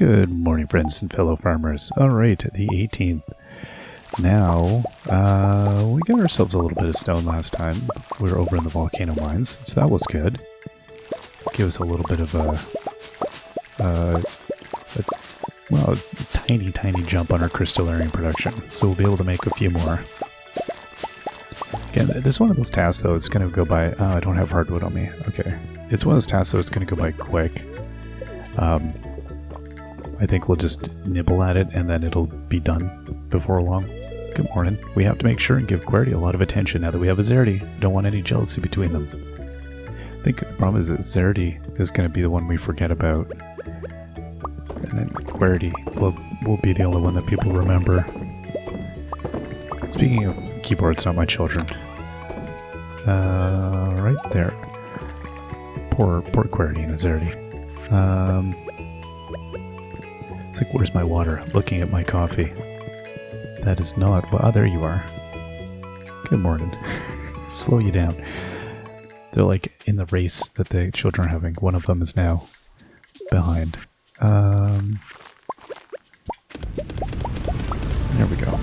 Good morning, friends and fellow farmers. Alright, the 18th. Now, we got ourselves a little bit of stone last time. We were over in the volcano mines, so that was good. Give us a little bit of a tiny jump on our crystallarium production. So we'll be able to make a few more. Again, this is one of those tasks, though, it's going to go by... Oh, I don't have hardwood on me. Okay. It's one of those tasks, though, it's going to go by quick. I think we'll just nibble at it, and then it'll be done before long. Good morning. We have to make sure and give QWERTY a lot of attention now that we have a Zerdy. Don't want any jealousy between them. I think the problem is that Zerdy is going to be the one we forget about. And then QWERTY will be the only one that people remember. Speaking of keyboards, not my children. Right there. Poor QWERTY and a Zerdy. It's like, where's my water? Looking at my coffee. That is not... Well, there you are. Good morning. Slow you down. They're like in the race that the children are having. One of them is now behind. There we go.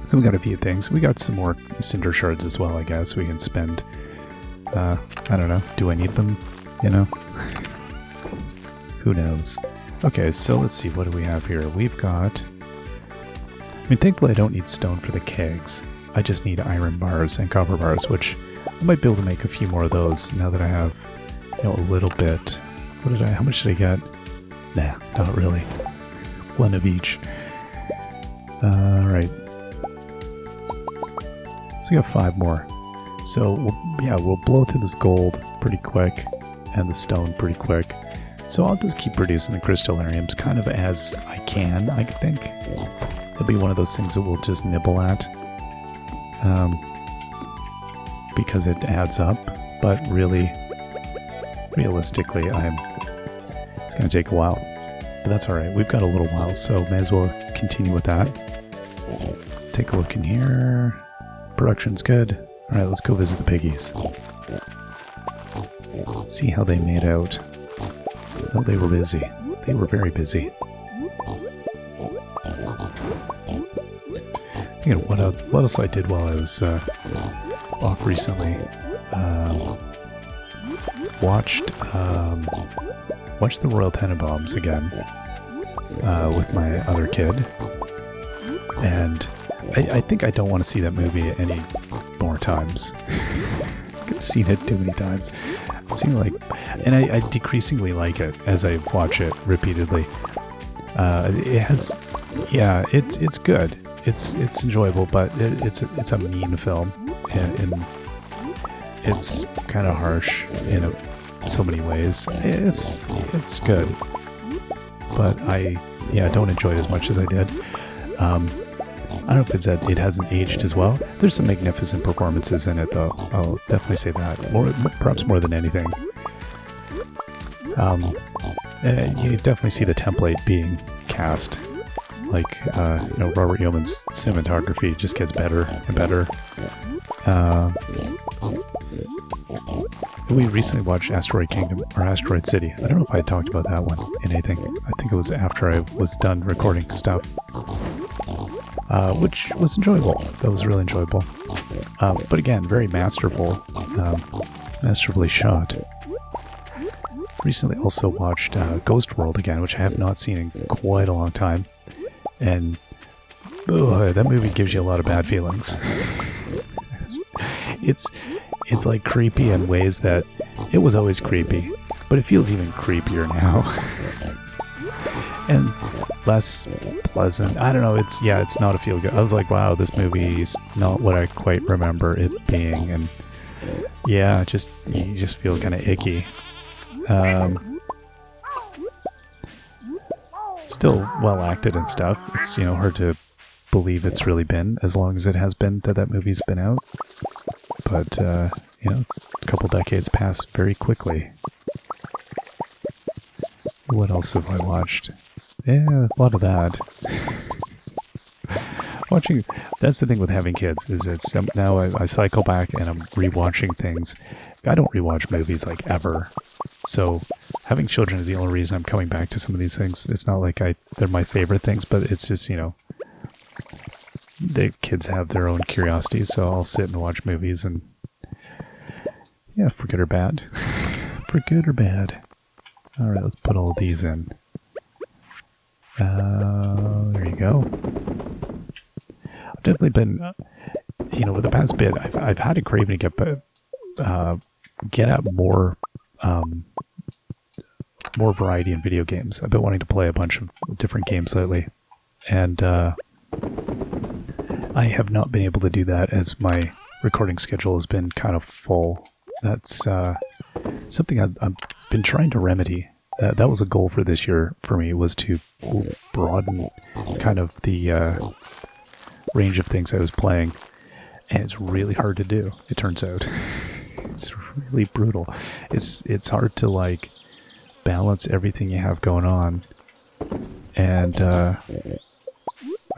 So we got a few things. We got some more cinder shards as well, I guess. We can spend... I don't know. Do I need them? You know? Who knows? Okay, so let's see. What do we have here? We've got... I mean, thankfully I don't need stone for the kegs. I just need iron bars and copper bars, which I might be able to make a few more of those now that I have, you know, a little bit. How much did I get? Nah, not really. One of each. Alright. So we got 5 more. So, we'll blow through this gold pretty quick, and the stone pretty quick. So I'll just keep producing the crystallariums kind of as I can, I think. It'll be one of those things that we'll just nibble at. Because it adds up. But really, realistically, it's going to take a while. But that's alright, we've got a little while, so may as well continue with that. Let's take a look in here. Production's good. Alright, let's go visit the piggies. See how they made out. Oh, they were busy. They were very busy. Thinking what else I did while I was off recently. Watched the Royal Tenenbaums again with my other kid, and I think I don't want to see that movie any more times. I've seen it too many times. And I decreasingly like it as I watch it repeatedly. It's good. It's enjoyable, but it's a mean film, and it's kind of harsh in so many ways. It's good, but I don't enjoy it as much as I did. I don't know if it's that it hasn't aged as well. There's some magnificent performances in it, though. I'll definitely say that. Perhaps more than anything. You definitely see the template being cast. Like, Robert Yeoman's cinematography just gets better and better. We recently watched Asteroid Kingdom, or Asteroid City. I don't know if I talked about that one in anything. I think it was after I was done recording stuff. Which was enjoyable. That was really enjoyable. But again, very masterful. Masterfully shot. Recently also watched Ghost World again, which I have not seen in quite a long time. And that movie gives you a lot of bad feelings. It's like creepy in ways that it was always creepy, but it feels even creepier now. And less pleasant. I don't know, it's not a feel good. I was like, wow, this movie is not what I quite remember it being, and you just feel kind of icky. Still well acted and stuff. It's, hard to believe it's really been as long as it has been that movie's been out. But, a couple decades passed very quickly. What else have I watched? Yeah, a lot of that. That's the thing with having kids, is it's now I cycle back and I'm rewatching things. I don't rewatch movies like ever, so having children is the only reason I'm coming back to some of these things. It's not like they're my favorite things, but it's just, you know, the kids have their own curiosities, so I'll sit and watch movies and, yeah, for good or bad. For good or bad. Alright, let's put all of these in. There you go. I've definitely been, you know, with the past bit, I've had a craving to get at more variety in video games. I've been wanting to play a bunch of different games lately, and I have not been able to do that as my recording schedule has been kind of full. That's something I've been trying to remedy. That was a goal for this year for me, was to broaden kind of the range of things I was playing, and it's really hard to do, it turns out. It's really brutal. It's hard to, like, balance everything you have going on, and I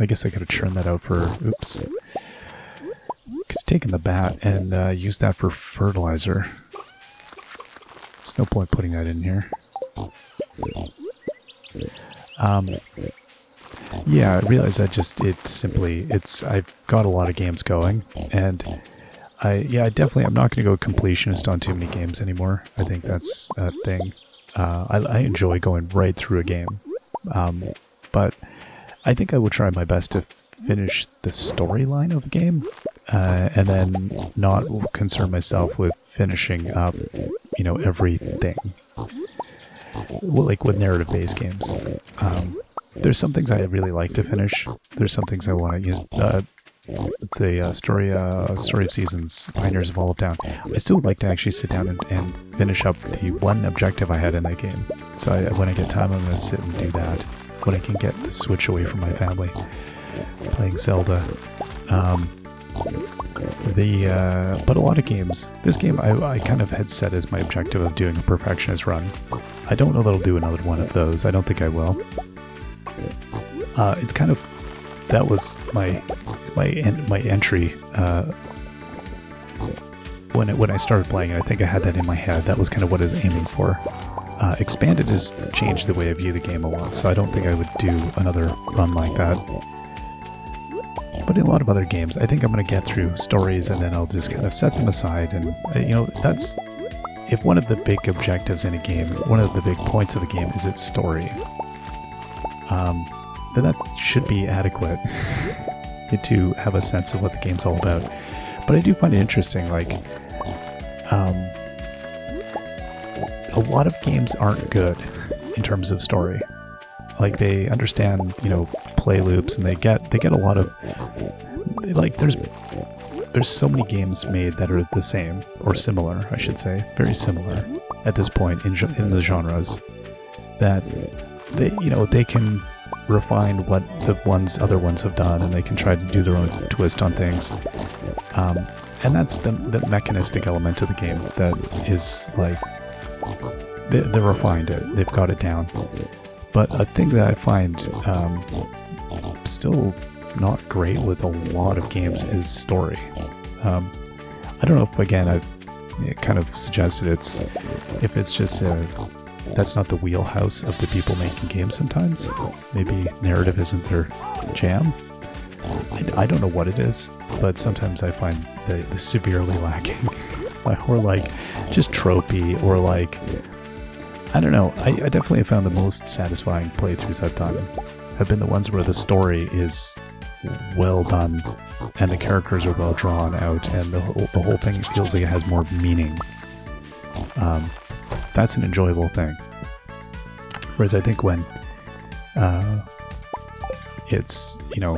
guess I gotta churn that out for, oops. Could've taken the bat and used that for fertilizer. There's no point putting that in here. Yeah, I realize that I've got a lot of games going, and I'm not going to go completionist on too many games anymore. I think that's a thing. I enjoy going right through a game, but I think I will try my best to finish the storyline of a game, and then not concern myself with finishing up, you know, everything. Well, like with narrative-based games. There's some things I really like to finish. There's some things I want to use. The Story of Seasons, Pioneers of Olive Town. I still would like to actually sit down and finish up the one objective I had in that game. So when I get time, I'm going to sit and do that. When I can get the Switch away from my family, playing Zelda. But a lot of games. This game I kind of had set as my objective of doing a perfectionist run. I don't know that I'll do another one of those. I don't think I will. It's kind of, that was my entry when I started playing it. I think I had that in my head. That was kind of what I was aiming for. Expanded has changed the way I view the game a lot, so I don't think I would do another run like that. But in a lot of other games, I think I'm going to get through stories and then I'll just kind of set them aside. And, you know, that's, if one of the big objectives in a game, one of the big points of a game is its story, then that should be adequate to have a sense of what the game's all about. But I do find it interesting, like, a lot of games aren't good in terms of story. Like, they understand, you know, play loops, and they get a lot of, like, there's so many games made that are the same, or similar, I should say, very similar at this point in the genres, that they can refine what the other ones have done, and they can try to do their own twist on things. And that's the mechanistic element of the game that is, like, they're refined it. They've got it down. But a thing that I find still not great with a lot of games is story. I don't know if, again, I've kind of suggested if it's just that's not the wheelhouse of the people making games sometimes. Maybe narrative isn't their jam. I don't know what it is, but sometimes I find they're severely lacking. Or, like, just tropey, or, like, I don't know. I definitely have found the most satisfying playthroughs I've done have been the ones where the story is well done and the characters are well drawn out and the whole thing feels like it has more meaning. That's an enjoyable thing. Whereas I think when it's, you know,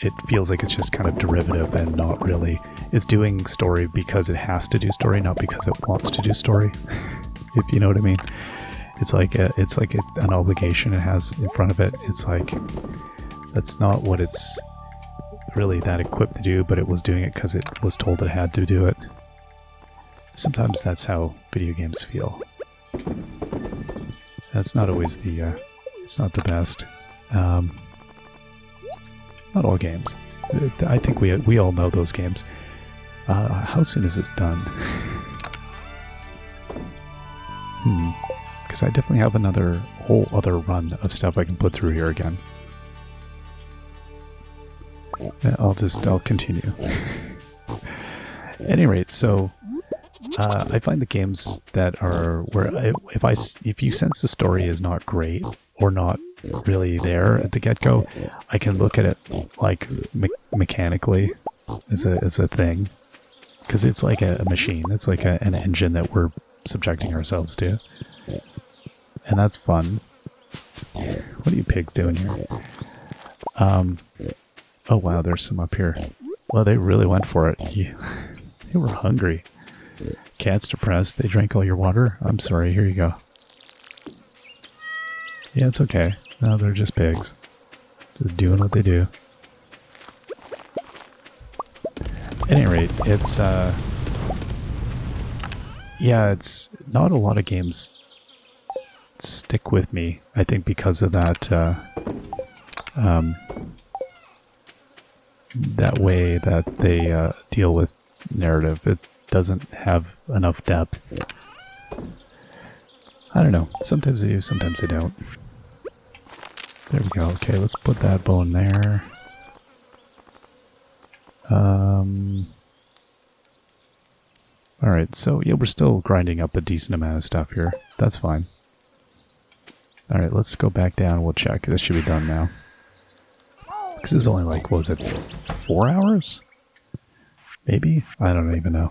it feels like it's just kind of derivative and not really, it's doing story because it has to do story, not because it wants to do story. If you know what I mean. It's like an obligation it has in front of it. It's like, that's not what it's really that equipped to do, but it was doing it because it was told it had to do it. Sometimes that's how video games feel. That's not always it's not the best. Not all games. I think we all know those games. How soon is this done? Because I definitely have another whole other run of stuff I can put through here again. I'll continue. At any rate, so I find the games that are where if you sense the story is not great or not really there at the get-go, I can look at it like mechanically as a thing, because it's like a machine. It's like an engine that we're subjecting ourselves to, and that's fun. What are you pigs doing here? Oh wow, there's some up here. Well, they really went for it. They were hungry. Cat's depressed. They drank all your water. I'm sorry. Here you go. Yeah, it's okay. No, they're just pigs. Just doing what they do. At any rate, it's yeah, it's not a lot of games stick with me. I think because of that that way that they deal with narrative. It doesn't have enough depth. I don't know. Sometimes they do, sometimes they don't. There we go. Okay, let's put that bone there. Alright, so yeah, we're still grinding up a decent amount of stuff here. That's fine. Alright, let's go back down. We'll check. This should be done now. Because this is only like, what was it, 4 hours? Maybe? I don't even know.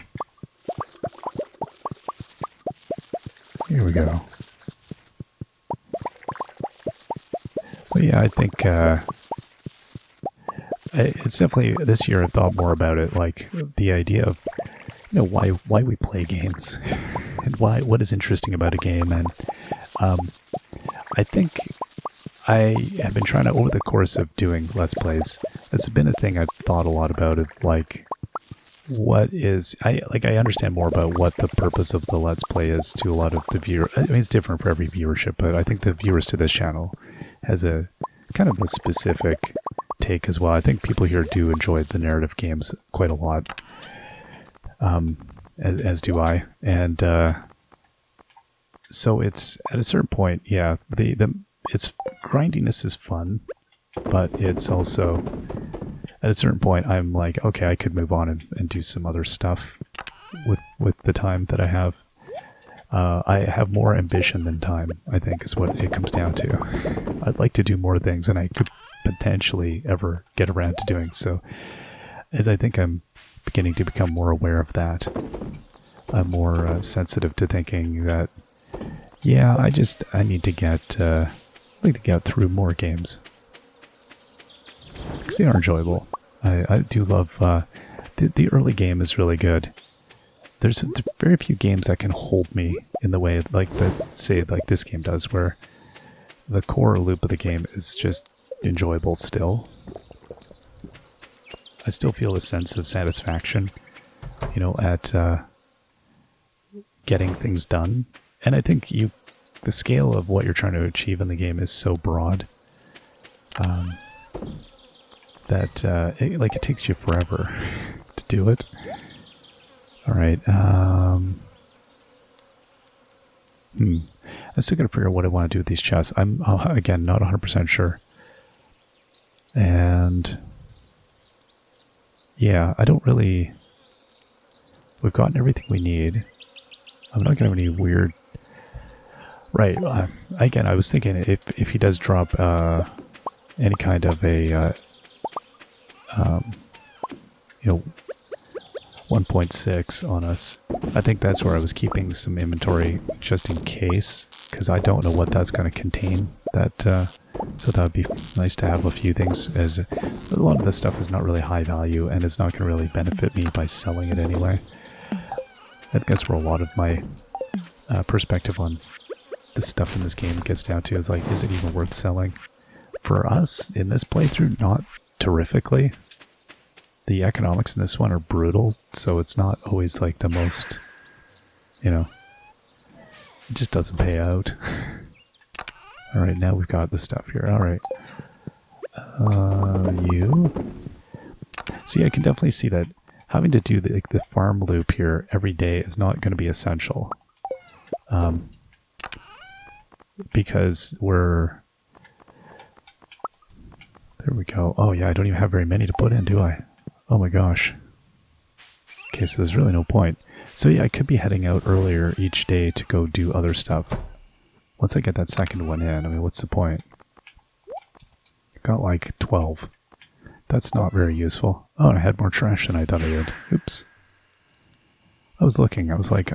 Here we go. But yeah, I think it's definitely, this year I thought more about it, like the idea of, you know, why we play games and what is interesting about a game. And I think I have been trying to, over the course of doing Let's Plays, it's been a thing I've thought a lot about, of like, what is, I understand more about what the purpose of the Let's Play is to a lot of the viewers. I mean, it's different for every viewership, but I think the viewers to this channel has a kind of a specific take as well. I think people here do enjoy the narrative games quite a lot, as do I. And so it's, at a certain point, yeah, it's grindiness is fun, but it's also, at a certain point, I'm like, okay, I could move on and do some other stuff with the time that I have. I have more ambition than time, I think, is what it comes down to. I'd like to do more things than I could potentially ever get around to doing. So, as I think I'm beginning to become more aware of that, I'm more sensitive to thinking that, yeah, I need to get, like to get through more games. Because they are enjoyable. I do love, the early game is really good. There's very few games that can hold me in the way, like like this game does, where the core loop of the game is just enjoyable still. I still feel a sense of satisfaction, you know, at getting things done. And I think the scale of what you're trying to achieve in the game is so broad that it takes you forever to do it. All right. I'm still going to figure out what I want to do with these chests. I'm, again, not 100% sure. And yeah, I don't really... We've gotten everything we need. I'm not going to have any weird... Right. Again, I was thinking if he does drop any kind of a... you know, 1.6 on us. I think that's where I was keeping some inventory just in case, because I don't know what that's going to contain. So that would be nice to have a few things, as a lot of this stuff is not really high value and it's not going to really benefit me by selling it anyway. I think that's where a lot of my perspective on the stuff in this game gets down to, is like, is it even worth selling? For us, in this playthrough, not terrifically. The economics in this one are brutal, so it's not always like the most, you know, it just doesn't pay out. Alright, now we've got the stuff here. Alright. You. See, I can definitely see that having to do the farm loop here every day is not going to be essential. because we're... There we go. Oh yeah, I don't even have very many to put in, do I? Oh my gosh. Okay, so there's really no point. So yeah, I could be heading out earlier each day to go do other stuff. Once I get that second one in, I mean, what's the point? Got like 12. That's not very useful. Oh, and I had more trash than I thought I did. Oops. I was looking, I was like,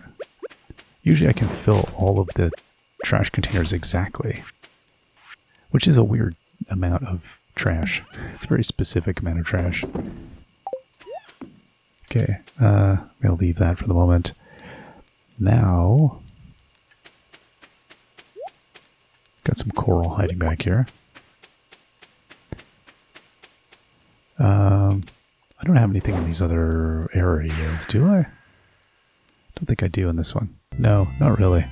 usually I can fill all of the trash containers exactly, which is a weird amount of trash. It's a very specific amount of trash. Okay, we'll leave that for the moment. Now, got some coral hiding back here. I don't have anything in these other areas, do I? Don't think I do in this one. No, not really.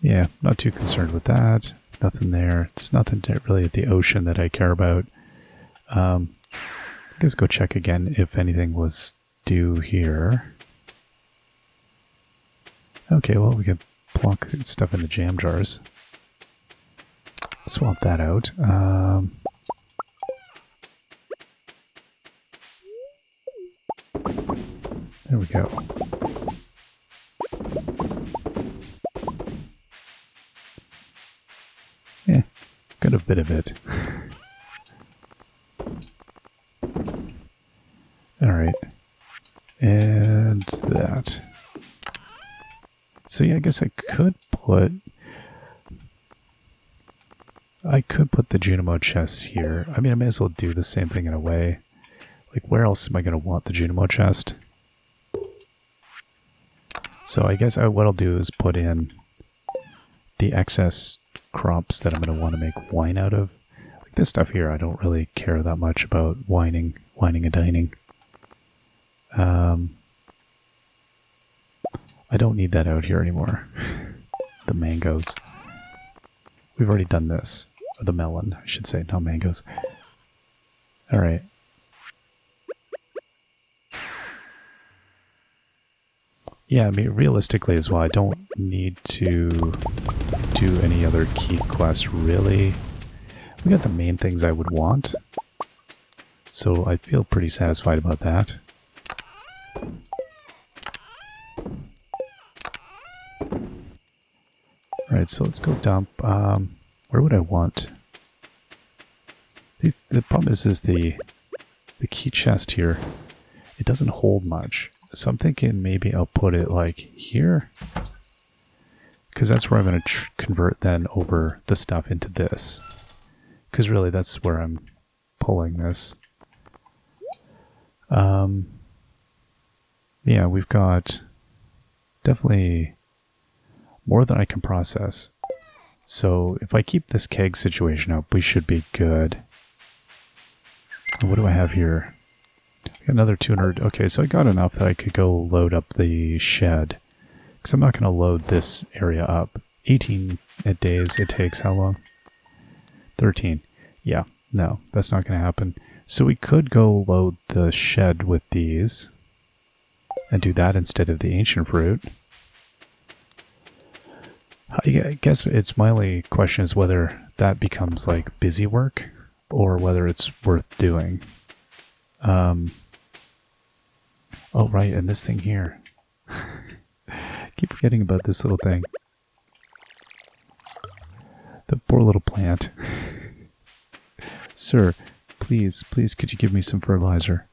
Yeah, not too concerned with that. Nothing there. There's nothing really at the ocean that I care about. I guess go check again if anything was due here. Okay, well, we can plonk stuff in the jam jars. Swap that out. There we go. Yeah, got a bit of it. Alright. And that. So yeah, I guess I could put the Junimo chests here. I mean, I may as well do the same thing in a way. Like, where else am I going to want the Junimo chest? So I guess what I'll do is put in the excess crops that I'm going to want to make wine out of. Like this stuff here, I don't really care that much about wining and dining. I don't need that out here anymore. The mangoes. We've already done this. Or the melon, I should say, not mangoes. Alright. Yeah, I mean, realistically as well, I don't need to do any other key quests, really. We got the main things I would want. So I feel pretty satisfied about that. Alright, so let's go dump. Where would I want? The problem is the key chest here. It doesn't hold much. So I'm thinking maybe I'll put it like here. Because that's where I'm going to convert then over the stuff into this. Because really that's where I'm pulling this. Yeah, we've got definitely more than I can process. So if I keep this keg situation up, we should be good. What do I have here? Another 200. Okay, so I got enough that I could go load up the shed. Because I'm not going to load this area up. 18 days it takes. How long? 13. Yeah, no, that's not going to happen. So we could go load the shed with these. And do that instead of the ancient fruit. I guess it's my only question is whether that becomes like busy work or whether it's worth doing. Oh, right, and this thing here. Keep forgetting about this little thing. The poor little plant. Sir, please, could you give me some fertilizer?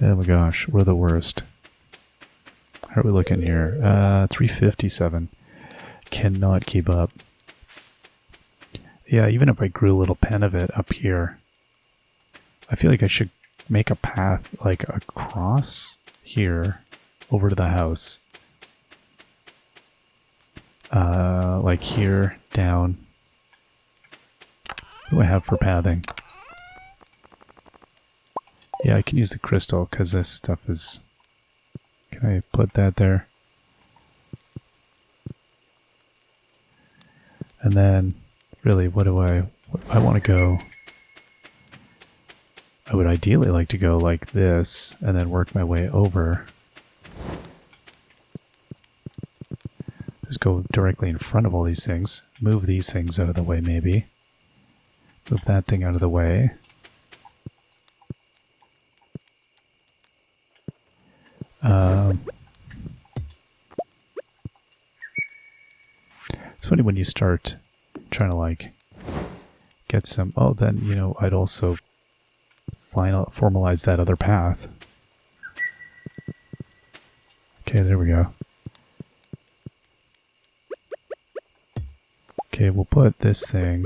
Oh my gosh, we're the worst. How are we looking here? 357. Cannot keep up. Yeah, even if I grew a little pen of it up here, I feel like I should make a path like across here over to the house. Like here, down. What do I have for pathing? Yeah, I can use the crystal because this stuff is... Can I put that there? And then, really, what do I want to go? I would ideally like to go like this and then work my way over. Just go directly in front of all these things. Move these things out of the way, maybe. Move that thing out of the way. It's funny when you start trying to like get some... Oh, then, you know, I'd also formalize that other path. Okay, there we go. Okay, we'll put this thing...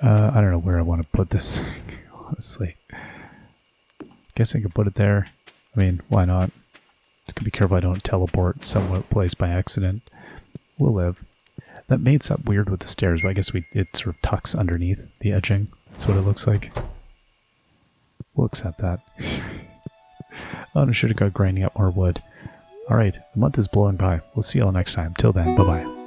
I don't know where I want to put this, honestly. Guess I could put it there. I mean, why not? Just be careful I don't teleport somewhere place by accident. We'll live. That made something weird with the stairs, but I guess it sort of tucks underneath the edging. That's what it looks like. We'll accept that. Oh, I should have got grinding up more wood. Alright, the month is blowing by. We'll see you all next time. Till then, bye-bye.